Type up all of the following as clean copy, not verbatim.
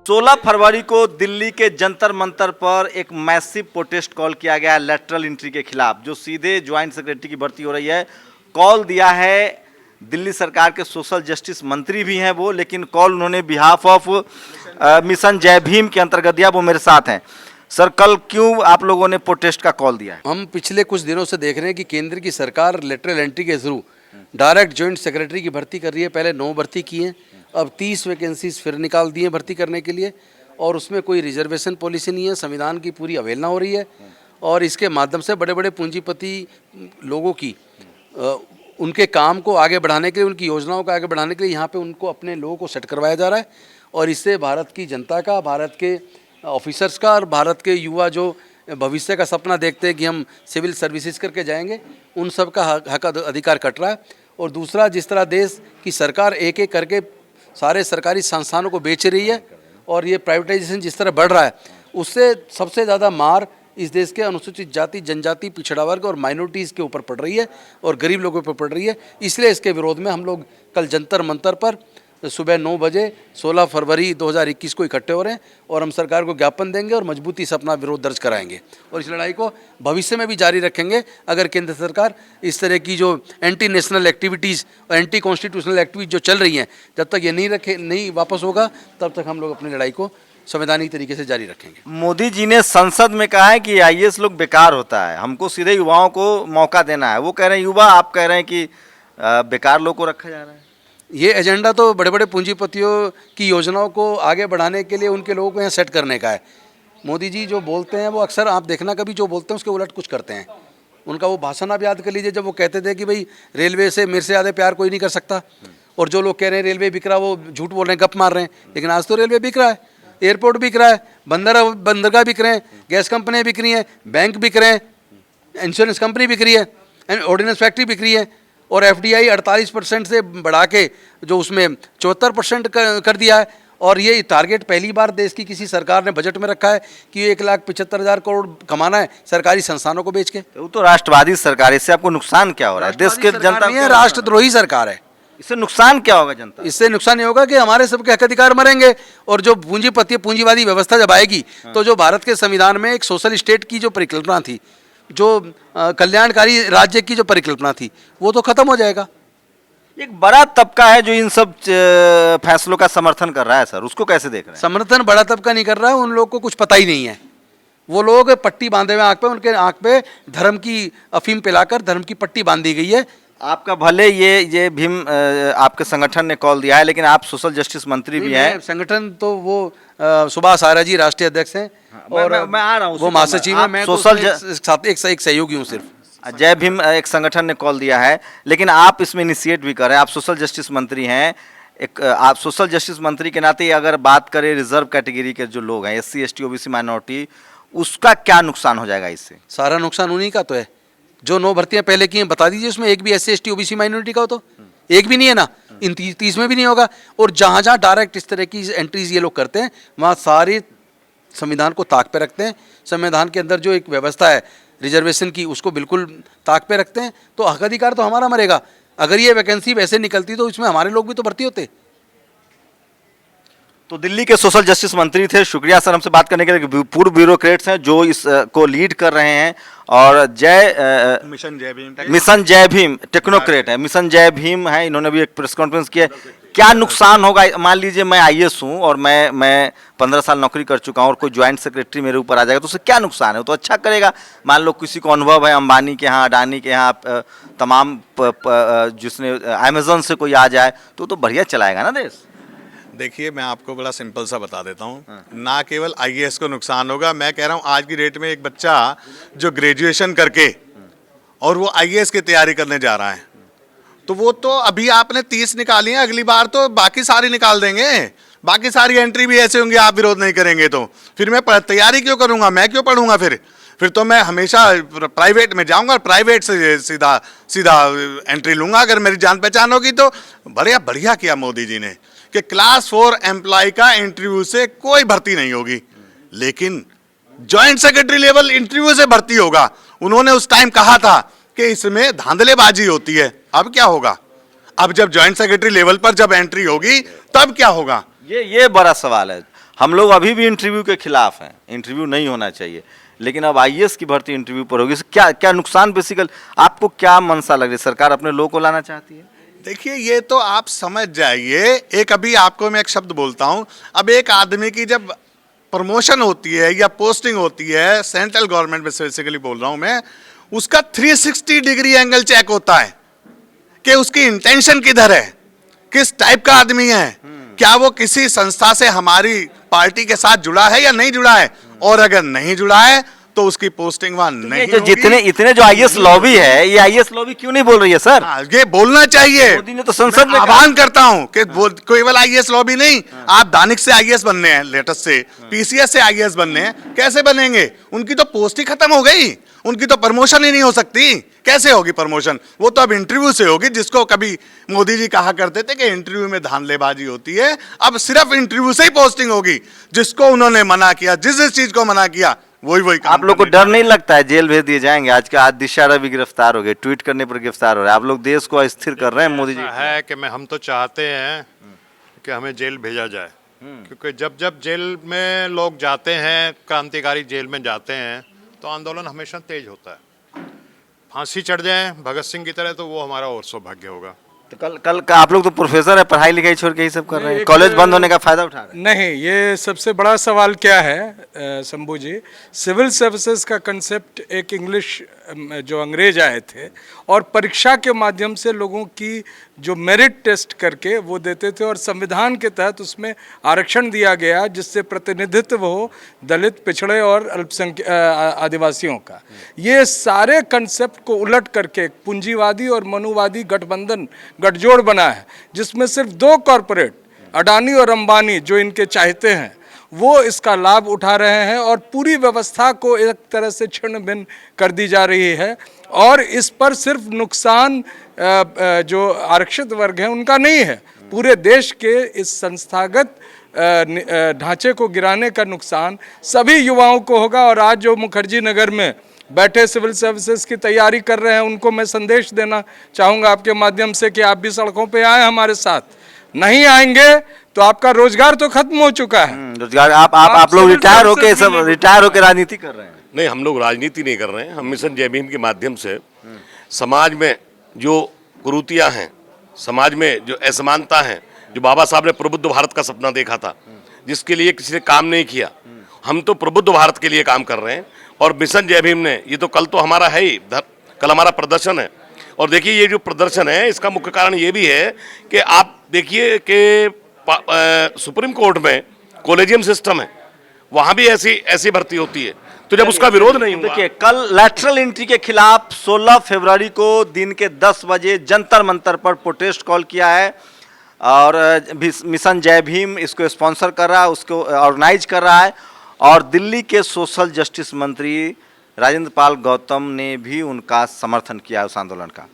16 फरवरी को दिल्ली के जंतर मंतर पर एक मैसिव प्रोटेस्ट कॉल किया गया है लेटरल एंट्री के खिलाफ, जो सीधे ज्वाइंट सेक्रेटरी की भर्ती हो रही है। कॉल दिया है दिल्ली सरकार के सोशल जस्टिस मंत्री भी हैं वो, लेकिन कॉल उन्होंने बिहाफ ऑफ मिशन जय भीम के अंतर्गत दिया। वो मेरे साथ हैं। सर, कल क्यों आप लोगों ने प्रोटेस्ट का कॉल दिया है? हम पिछले कुछ दिनों से देख रहे हैं कि केंद्र की सरकार लेटरल एंट्री के थ्रू डायरेक्ट ज्वाइंट सेक्रेटरी की भर्ती कर रही है। पहले 9 भर्ती की हैं, अब 30 वैकेंसीज फिर निकाल दी हैं भर्ती करने के लिए, और उसमें कोई रिजर्वेशन पॉलिसी नहीं है। संविधान की पूरी अवहेलना हो रही है, और इसके माध्यम से बड़े बड़े पूंजीपति लोगों की उनके काम को आगे बढ़ाने के लिए, उनकी योजनाओं को आगे बढ़ाने के लिए यहाँ पे उनको अपने लोगों को सेट करवाया जा रहा है। और इससे भारत की जनता का, भारत के ऑफिसर्स का और भारत के युवा जो भविष्य का सपना देखते हैं कि हम सिविल सर्विसेज करके जाएंगे, उन सब का हक अधिकार कट रहा है। और दूसरा, जिस तरह देश की सरकार एक एक करके सारे सरकारी संस्थानों को बेच रही है और ये प्राइवेटाइजेशन जिस तरह बढ़ रहा है, उससे सबसे ज़्यादा मार इस देश के अनुसूचित जाति, जनजाति, पिछड़ा वर्ग और माइनॉरिटीज़ के ऊपर पड़ रही है और गरीब लोगों पर पड़ रही है। इसलिए इसके विरोध में हम लोग कल जंतर मंतर पर सुबह 9 बजे 16 फरवरी 2021 को इकट्ठे हो रहे हैं, और हम सरकार को ज्ञापन देंगे और मजबूती से अपना विरोध दर्ज कराएंगे, और इस लड़ाई को भविष्य में भी जारी रखेंगे। अगर केंद्र सरकार इस तरह की जो एंटी नेशनल एक्टिविटीज़ और एंटी कॉन्स्टिट्यूशनल एक्टिविटीज जो चल रही हैं, जब तक ये नहीं वापस होगा, तब तक हम लोग अपनी लड़ाई को संवैधानिक तरीके से जारी रखेंगे। मोदी जी ने संसद में कहा है कि आईएएस लोग बेकार होता है, हमको सीधे युवाओं को मौका देना है। वो कह रहे हैं युवा, आप कह रहे हैं कि बेकार लोग को रखा जा रहा है। ये एजेंडा तो बड़े बड़े पूंजीपतियों की योजनाओं को आगे बढ़ाने के लिए उनके लोगों को यहाँ सेट करने का है। मोदी जी जो बोलते हैं वो अक्सर, आप देखना कभी जो बोलते हैं उसके उलट कुछ करते हैं। उनका वो भाषण आप याद कर लीजिए, जब वो कहते थे कि भाई रेलवे से मेरे से ज़्यादा प्यार कोई नहीं कर सकता, और जो लोग कह रहे हैं रेलवे बिक रहा, वो झूठ बोल रहे हैं, गप मार रहे हैं। लेकिन आज तो रेलवे बिक रहा है, एयरपोर्ट बिक रहा है, बंदरगाह बिक रहे हैं, गैस कंपनियाँ बिक रही हैं, बैंक बिक रहे हैं, इंश्योरेंस कंपनी बिक रही है, ऑर्डिनेंस फैक्ट्री बिक रही है, और FDI 48% से बढ़ा के जो उसमें 74% कर दिया है। और ये टारगेट पहली बार देश की किसी सरकार ने बजट में रखा है कि 1,75,000 करोड़ कमाना है सरकारी संस्थानों को बेच के। वो तो राष्ट्रवादी सरकार है, इससे आपको नुकसान क्या हो रहा है? देश के जनता नहीं है, राष्ट्रद्रोही सरकार है। इससे नुकसान क्या होगा जनता? इससे नुकसान ये होगा कि हमारे सबके हक अधिकार मरेंगे, और जो पूंजीवादी व्यवस्था जब आएगी, तो जो भारत के संविधान में एक सोशल स्टेट की जो परिकल्पना थी, जो कल्याणकारी राज्य की जो परिकल्पना थी, वो तो खत्म हो जाएगा। एक बड़ा तबका है जो इन सब फैसलों का समर्थन कर रहा है। सर, उसको कैसे देख रहे हैं? समर्थन बड़ा तबका नहीं कर रहा है, उन लोगों को कुछ पता ही नहीं है। वो लोग पट्टी बांधे हुए आंख पे, उनके आंख पे धर्म की अफीम पिलाकर धर्म की पट्टी बांध दी गई है। आपका भले ये भीम आपके संगठन ने कॉल दिया है, लेकिन आप सोशल जस्टिस मंत्री भी हैं। संगठन तो वो सुभाष आर्य जी राष्ट्रीय अध्यक्ष हैं, और मैं आ रहा हूँ, वो महासचिव हैं। मैं सोशल एक सहयोगी हूँ सिर्फ। जय भीम एक संगठन ने कॉल दिया है, लेकिन आप इसमें इनिशिएट भी कर रहे हैं। आप सोशल जस्टिस मंत्री हैं। आप सोशल जस्टिस मंत्री के नाते अगर बात करें रिजर्व कैटेगरी के जो लोग हैं, SC ST OBC माइनॉरिटी, उसका क्या नुकसान हो जाएगा इससे? सारा नुकसान उन्हीं का तो है। जो 9 भर्तियां पहले की हैं, बता दीजिए, उसमें एक भी SC ST OBC माइनॉरिटी का हो तो? एक भी नहीं है ना, इन 30 में भी नहीं होगा। और जहाँ जहाँ डायरेक्ट इस तरह की एंट्रीज ये लोग करते हैं, वहाँ सारे संविधान को ताक पे रखते हैं। संविधान के अंदर जो एक व्यवस्था है रिजर्वेशन की, उसको बिल्कुल ताक पे रखते हैं। तो हक अधिकार तो हमारा मरेगा। अगर ये वैकेंसी वैसे निकलती तो इसमें हमारे लोग भी तो भर्ती होते। तो दिल्ली के सोशल जस्टिस मंत्री थे। शुक्रिया सर हमसे बात करने के लिए। पूर्व ब्यूरोक्रेट्स हैं जो इस को लीड कर रहे हैं, और मिशन जय भीम टेक्नोक्रेट है, मिशन जय भीम है। इन्होंने भी एक प्रेस कॉन्फ्रेंस किया। क्या नुकसान होगा? मान लीजिए मैं IAS हूँ और मैं 15 साल नौकरी कर चुका हूँ, और कोई ज्वाइंट सेक्रेटरी मेरे ऊपर आ जाएगा, तो उससे क्या नुकसान है? वो तो अच्छा करेगा। मान लो किसी को अनुभव है अंबानी के यहाँ, अडानी के यहाँ, तमाम जिसने अमेजोन से कोई आ जाए, तो बढ़िया चलाएगा ना देश। देखिए, मैं आपको बड़ा सिंपल सा बता देता हूँ। ना केवल IAS को नुकसान होगा, मैं कह रहा हूँ आज की डेट में एक बच्चा जो ग्रेजुएशन करके और वो IAS की तैयारी करने जा रहा है, तो वो तो अभी आपने 30 निकाली है, अगली बार तो बाकी सारी निकाल देंगे। बाकी सारी एंट्री भी ऐसे होंगी, आप विरोध नहीं करेंगे तो फिर मैं तैयारी क्यों करूँगा? मैं क्यों पढ़ूंगा? फिर तो मैं हमेशा प्राइवेट में जाऊंगा और प्राइवेट से सीधा एंट्री लूंगा। अगर मेरी जान पहचान होगी तो। बढ़िया किया मोदी जी ने कि क्लास 4 एम्प्लॉय का इंटरव्यू से कोई भर्ती नहीं होगी, लेकिन ज्वाइंट सेक्रेटरी लेवल इंटरव्यू से भर्ती होगा। उन्होंने उस टाइम कहा था कि इसमें धांधलेबाजी होती है। अब क्या होगा? अब जब ज्वाइंट सेक्रेटरी लेवल पर जब एंट्री होगी तब क्या होगा? ये बड़ा सवाल है। हम लोग अभी भी इंटरव्यू के खिलाफ हैं, इंटरव्यू नहीं होना चाहिए, लेकिन अब आईएएस की भर्ती इंटरव्यू पर होगी। क्या क्या नुकसान बेसिकल आपको क्या मंशा लग रही है? सरकार अपने लोगों को लाना चाहती है? देखिए, ये तो आप समझ जाइए। एक अभी आपको मैं एक शब्द बोलता हूं, अब एक आदमी की जब प्रमोशन होती है या पोस्टिंग होती है, सेंट्रल गवर्नमेंट में स्पेसिफिकली बोल रहा हूं मैं, उसका 360 डिग्री एंगल चेक होता है कि उसकी इंटेंशन किधर है, किस टाइप का आदमी है, क्या वो किसी संस्था से हमारी पार्टी के साथ जुड़ा है या नहीं जुड़ा है, और अगर नहीं जुड़ा है तो उसकी पोस्टिंग वहां नहीं जो होगी। जितने इतने जो आईएएस लॉबी है, ये आईएएस लॉबी क्यों नहीं बोल रही है सर? ये बोलना चाहिए। मोदी ने तो संसद में आह्वान करता हूं कि केवल आईएएस लॉबी नहीं, आप दानिश से आईएएस बनने हैं, लेटेस्ट से पीसीएस से आईएएस बनने हैं, कैसे बनेंगे? उनकी तो पोस्ट ही खत्म हो गई, उनकी तो प्रमोशन ही नहीं हो सकती। कैसे होगी प्रमोशन? वो तो अब इंटरव्यू से होगी, जिसको कभी मोदी जी कहा करते थे कि इंटरव्यू में धांधलेबाजी होती है, अब सिर्फ इंटरव्यू से ही पोस्टिंग होगी। जिसको उन्होंने मना किया, जिस जिस चीज को मना किया, वही आप लोग को डर नहीं लगता है जेल भेज दिए जाएंगे? आज दिशा रवि गिरफ्तार हो गए, ट्वीट करने पर गिरफ्तार हो रहे हैं। आप लोग देश को अस्थिर कर रहे हैं मोदी जी। है कि हम तो चाहते हैं कि हमें जेल भेजा जाए, क्योंकि जब जब जेल में लोग जाते हैं, क्रांतिकारी जेल में जाते हैं, तो आंदोलन हमेशा तेज होता है। फांसी चढ़ जाए भगत सिंह की तरह तो वो हमारा और सौभाग्य होगा। तो कल का आप लोग तो प्रोफेसर है, पढ़ाई लिखाई छोड़ के ये सब कर रहे हैं, कॉलेज बंद होने का फायदा उठा रहे हैं। नहीं, ये सबसे बड़ा सवाल क्या है शंभू जी, सिविल सर्विसेज का कंसेप्ट एक इंग्लिश जो अंग्रेज आए थे और परीक्षा के माध्यम से लोगों की जो मेरिट टेस्ट करके वो देते थे, और संविधान के तहत उसमें आरक्षण दिया गया जिससे प्रतिनिधित्व हो दलित, पिछड़े और अल्पसंख्यक आदिवासियों का। ये सारे कंसेप्ट को उलट करके पूंजीवादी और मनुवादी गठबंधन गठजोड़ बना है, जिसमें सिर्फ दो कॉरपोरेट अडानी और अंबानी जो इनके चाहते हैं वो इसका लाभ उठा रहे हैं, और पूरी व्यवस्था को एक तरह से छिन्न भिन्न कर दी जा रही है। और इस पर सिर्फ नुकसान जो आरक्षित वर्ग है उनका नहीं है, पूरे देश के इस संस्थागत ढांचे को गिराने का नुकसान सभी युवाओं को होगा। और आज जो मुखर्जी नगर में बैठे सिविल सर्विसेज की तैयारी कर रहे हैं, उनको मैं संदेश देना चाहूँगा आपके माध्यम से कि आप भी सड़कों पे आए हमारे साथ। नहीं आएंगे तो आपका रोजगार तो खत्म हो चुका है। रोजगार आप लोग रिटायर होके राजनीति कर रहे हैं? नहीं, हम लोग राजनीति नहीं कर रहे हैं। हम मिशन जय भीम के माध्यम से समाज में जो कुरीतियां हैं, समाज में जो असमानता है, जो बाबा साहब ने प्रबुद्ध भारत का सपना देखा था, जिसके लिए किसी ने काम नहीं किया, हम तो प्रबुद्ध भारत के लिए काम कर रहे हैं। और मिशन जय भीम ने, ये तो कल तो हमारा है ही, कल हमारा प्रदर्शन है। और देखिए, ये जो प्रदर्शन है इसका मुख्य कारण ये भी है कि आप देखिए कि सुप्रीम कोर्ट में कॉलेजियम सिस्टम है, वहां भी ऐसी भर्ती होती है। तो जब उसका विरोध नहीं हुआ, देखिए कल लैटरल एंट्री के खिलाफ 16 फरवरी को दिन के 10 बजे जंतर मंतर पर प्रोटेस्ट कॉल किया है, और मिशन जय भीम इसको स्पॉन्सर कर रहा है, उसको ऑर्गेनाइज कर रहा है। और दिल्ली के सोशल जस्टिस मंत्री राजेंद्र पाल गौतम ने भी उनका समर्थन किया उस आंदोलन का।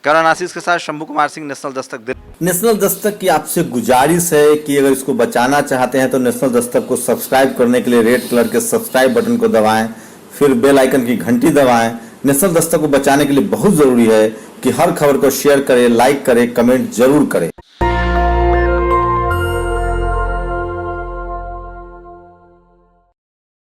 करण आशीष के साथ शंभू कुमार सिंह, नेशनल दस्तक दिल्ली। नेशनल दस्तक की आपसे गुजारिश है कि अगर इसको बचाना चाहते हैं तो नेशनल दस्तक को सब्सक्राइब करने के लिए रेड कलर के सब्सक्राइब बटन को दबाएं, फिर बेल आइकन की घंटी दबाएं। नेशनल दस्तक को बचाने के लिए बहुत जरूरी है कि हर खबर को शेयर करें, लाइक करें, कमेंट जरूर करें।